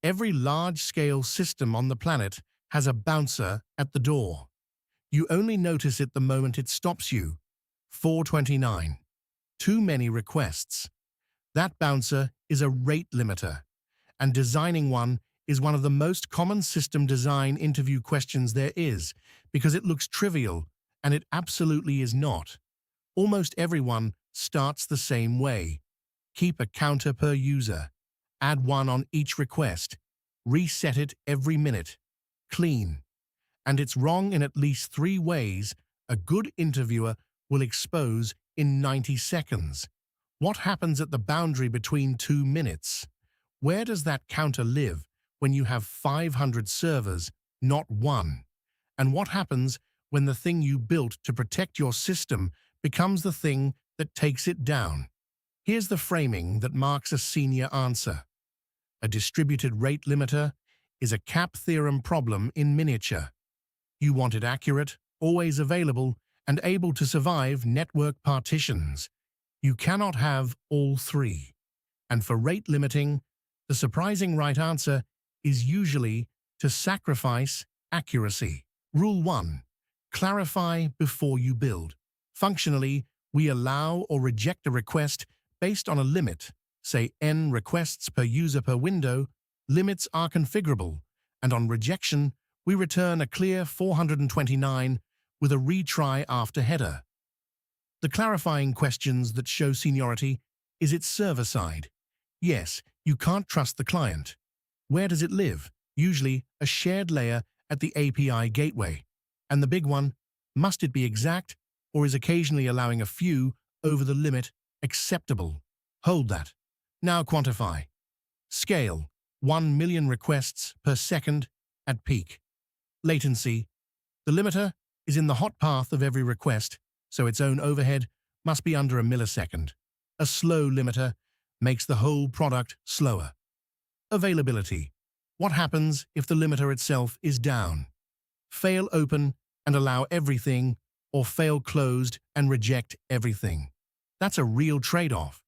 Every large-scale system on the planet has a bouncer at the door. You only notice it the moment it stops you. 429. Too many requests. That bouncer is a rate limiter, and designing one is one of the most common system design interview questions there is, because it looks trivial, and it absolutely is not. Almost everyone starts the same way. Keep a counter per user. Add one on each request. Reset it every minute. Clean. And it's wrong in at least 3 ways a good interviewer will expose in 90 seconds. What happens at the boundary between 2 minutes? Where does that counter live when you have 500 servers, not one? And what happens when the thing you built to protect your system becomes the thing that takes it down? Here's the framing that marks a senior answer. A distributed rate limiter is a cap theorem problem in miniature. You want it accurate, always available, and able to survive network partitions. You cannot have all 3. And for rate limiting, the surprising right answer is usually to sacrifice accuracy. Rule 1. Clarify before you build. Functionally, we allow or reject a request based on a limit, say n requests per user per window. Limits are configurable, and on rejection, we return a clear 429 with a retry after header. The clarifying questions that show seniority is its server side. Yes, you can't trust the client. Where does it live? Usually a shared layer at the API gateway. And the big one, must it be exact, or is occasionally allowing a few over the limit acceptable? Hold that. Now quantify. Scale, 1 million requests per second at peak. Latency, the limiter is in the hot path of every request, so its own overhead must be under a millisecond. A slow limiter makes the whole product slower. Availability, what happens if the limiter itself is down? Fail open and allow everything, or fail closed and reject everything. That's a real trade-off.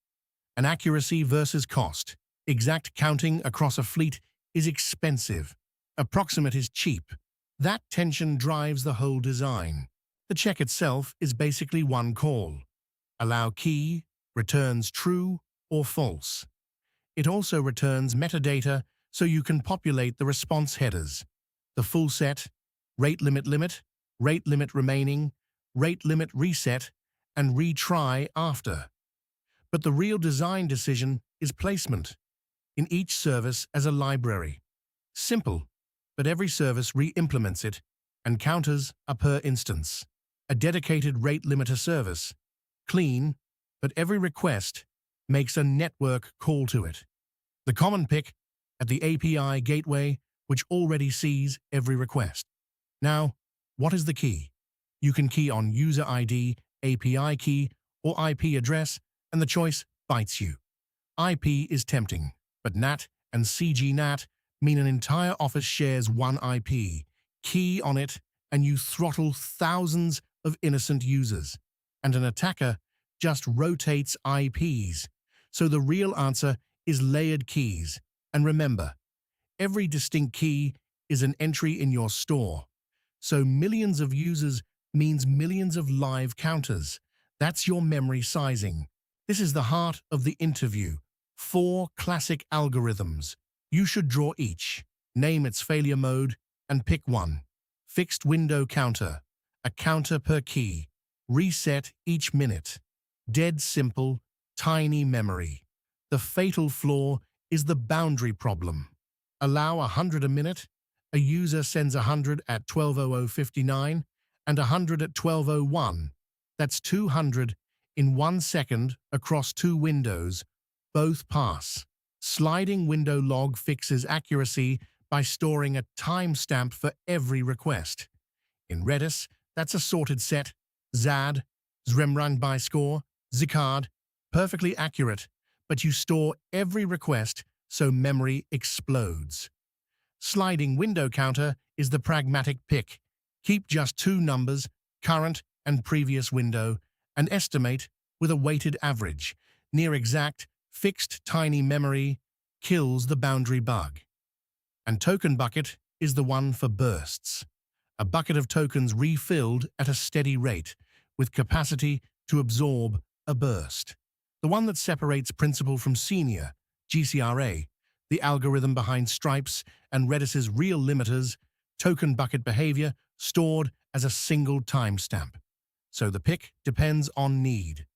An accuracy versus cost. Exact counting across a fleet is expensive. Approximate is cheap. That tension drives the whole design. The check itself is basically one call. Allow key returns true or false. It also returns metadata so you can populate the response headers. The full set, rate limit remaining, rate limit reset, and retry after. But the real design decision is placement. In each service as a library. Simple, but every service re-implements it, and counters are per instance. A dedicated rate limiter service. Clean, but every request makes a network call to it. The common pick at the API gateway, which already sees every request. Now, what is the key? You can key on user ID, API key, or IP address, and the choice bites you. IP is tempting, but NAT and CGNAT mean an entire office shares one IP. Key on it, and you throttle thousands of innocent users. And an attacker just rotates IPs. So the real answer is layered keys. And remember, every distinct key is an entry in your store. So millions of users means millions of live counters. That's your memory sizing. This is the heart of the interview. 4 classic algorithms. You should draw each, name its failure mode, and pick one. Fixed window counter, a counter per key. Reset each minute. Dead simple, tiny memory. The fatal flaw is the boundary problem. Allow 100 a minute. A user sends 100 at 12:00:59 and 100 at 12:01. That's 200 in 1 second across 2 windows. Both pass. Sliding window log fixes accuracy by storing a timestamp for every request. In Redis, that's a sorted set, ZAD, Zremrang by score, Zcard, perfectly accurate, but you store every request so memory explodes. Sliding window counter is the pragmatic pick. Keep just 2 numbers, current and previous window, and estimate with a weighted average. Near exact, fixed tiny memory kills the boundary bug. And token bucket is the one for bursts. A bucket of tokens refilled at a steady rate, with capacity to absorb a burst. The one that separates principal from senior, GCRA, the algorithm behind Stripes and Redis's real limiters, token bucket behavior stored as a single timestamp. So the pick depends on need.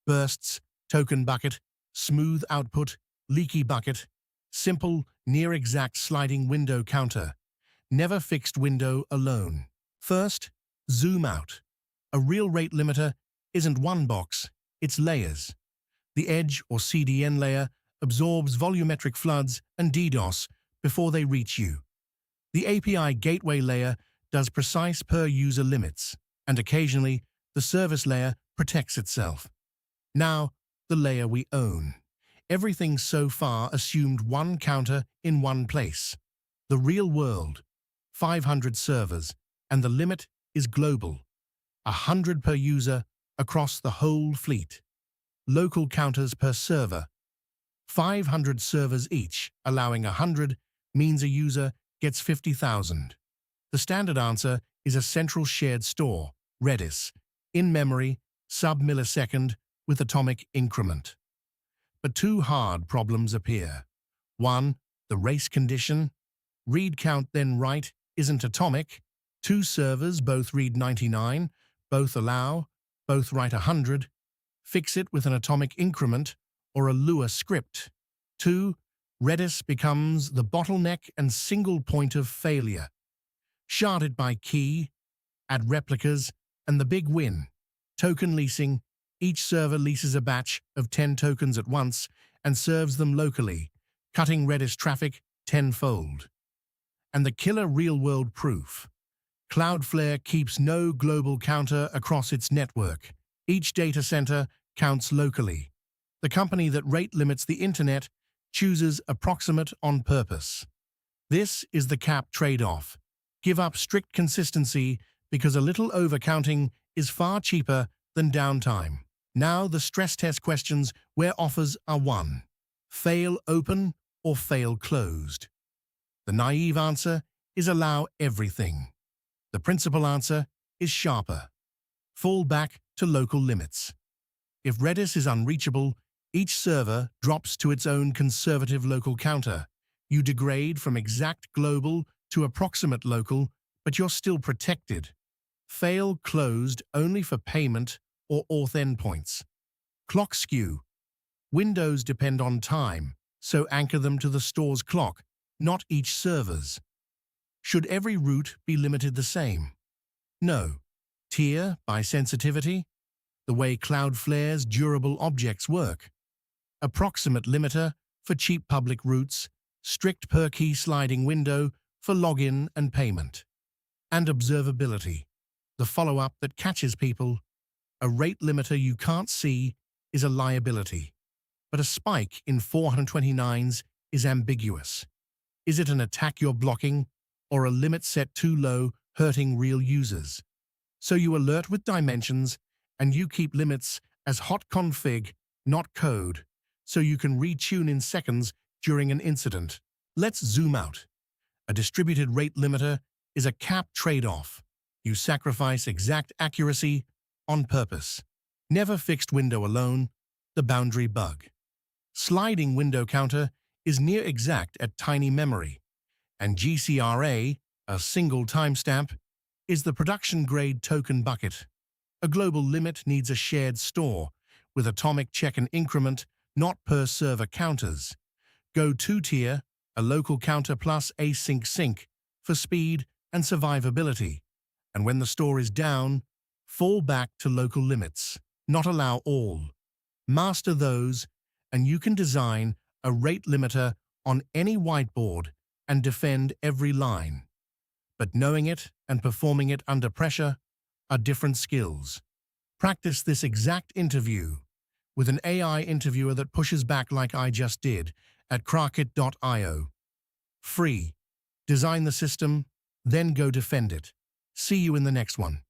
Bursts, token bucket, smooth output, leaky bucket, simple, near-exact sliding window counter, never fixed window alone. First, zoom out. A real rate limiter isn't one box, it's layers. The edge or CDN layer absorbs volumetric floods and DDoS before they reach you. The API gateway layer does precise per-user limits, and occasionally the service layer protects itself. Now, the layer we own. Everything so far assumed one counter in one place. The real world, 500 servers, and the limit is global, 100 per user across the whole fleet. Local counters per server. 500 servers each, allowing 100, means a user gets 50,000. The standard answer is a central shared store, Redis, in-memory, sub-millisecond, with atomic increment. But two hard problems appear. One, the race condition. Read count then write isn't atomic. Two servers both read 99, both allow, both write 100. Fix it with an atomic increment or a Lua script. Two, Redis becomes the bottleneck and single point of failure. Shard it by key, add replicas, and the big win. Token leasing. Each server leases a batch of 10 tokens at once and serves them locally, cutting Redis traffic tenfold. And the killer real-world proof. Cloudflare keeps no global counter across its network. Each data center counts locally. The company that rate limits the internet chooses approximate on purpose. This is the cap trade-off. Give up strict consistency because a little overcounting is far cheaper than downtime. Now the stress test questions where offers are won. Fail open or fail closed. The naive answer is allow everything. The principal answer is sharper. Fall back to local limits. If Redis is unreachable, each server drops to its own conservative local counter. You degrade from exact global to approximate local, but you're still protected. Fail closed only for payment or auth endpoints. Clock skew. Windows depend on time, so anchor them to the store's clock, not each server's. Should every route be limited the same? No. Tier by sensitivity? The way Cloudflare's durable objects work. Approximate limiter for cheap public routes, strict per-key sliding window for login and payment. And observability, the follow-up that catches people. A rate limiter you can't see is a liability, but a spike in 429s is ambiguous. Is it an attack you're blocking, or a limit set too low, hurting real users? So you alert with dimensions, and you keep limits as hot config, not code, so you can retune in seconds during an incident. Let's zoom out. A distributed rate limiter is a cap trade-off. You sacrifice exact accuracy on purpose. Never fixed window alone, the boundary bug. Sliding window counter is near exact at tiny memory, and GCRA, a single timestamp, is the production-grade token bucket. A global limit needs a shared store, with atomic check and increment, not per-server counters. Go two-tier, a local counter plus async sync, for speed and survivability. And when the store is down, fall back to local limits, not allow all. Master those, and you can design a rate limiter on any whiteboard and defend every line. But knowing it and performing it under pressure are different skills. Practice this exact interview with an AI interviewer that pushes back like I just did at Kraket.io. Free. Design the system, then go defend it. See you in the next one.